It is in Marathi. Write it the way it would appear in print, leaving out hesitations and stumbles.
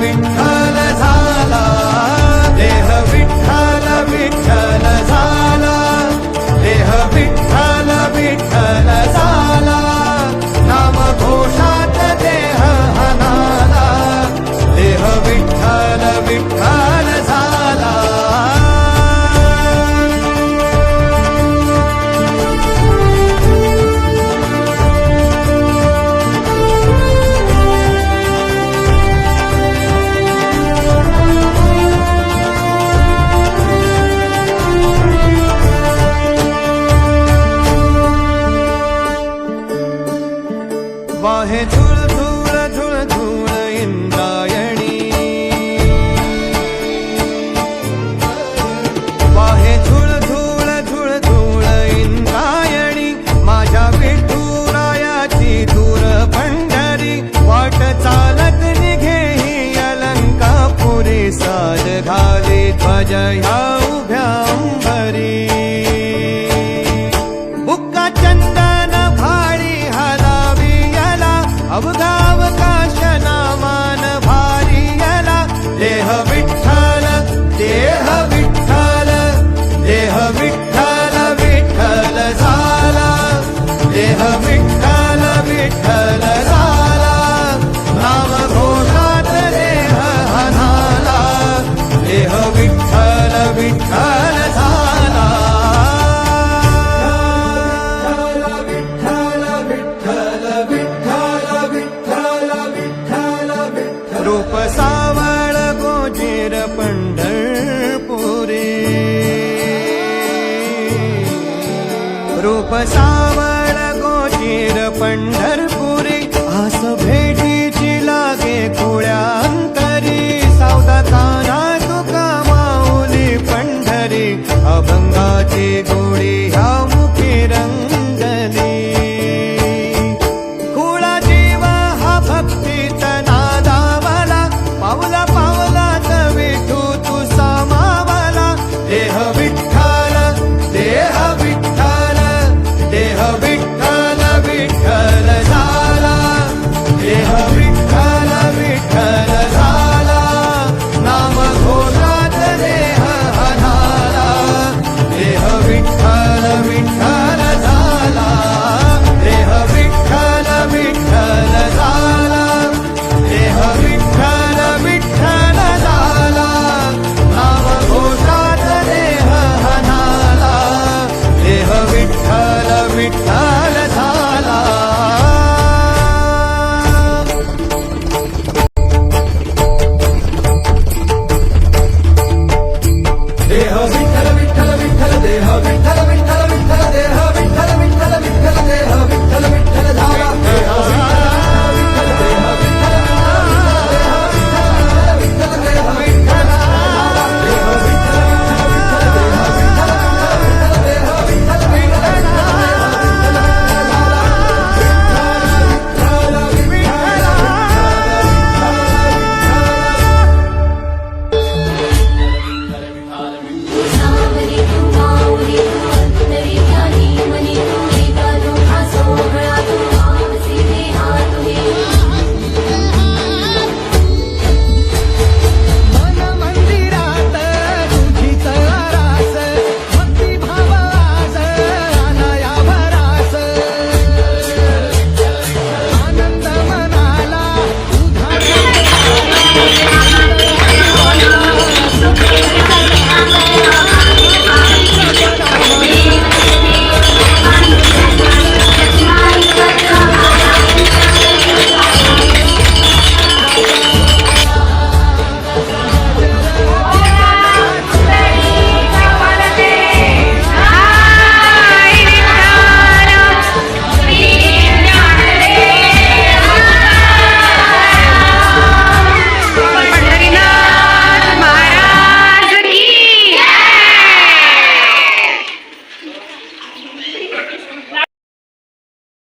विठ्ठल झाला, देह विठ्ठल विठ्ठल झाला, देह विठ्ठल विठ्ठल झाला, नाम घोषात देह हनाला, देह विठ्ठल विठ्ठल झाला. वाहे झुळ झुळ झुळ झुळ इंद्रायणी, वाहे झुळ झुळ झुळ झुळ इंद्रायणी, माझ्या विठुरायाची दूर पंढरी, वाट चालत निघे ही अलंकापुरी, साज घाली ध्वज ह्या उभ्या अंबरी, बुक्का चंदन भारी हलावी अवघावकाश नामान भारी यला, देह विठ्ठल देह विठ्ठल, देह विठ्ठल विठ्ठल झाला, देह विठ्ठल विठ्ठल झाला, नाम घोषात देह हनाला, देह विठ्ठल विठ्ठल झाला. रूप सावळ गोजीर पंढरपुरी, रूप सावळ गोजीर पंढरपुरी,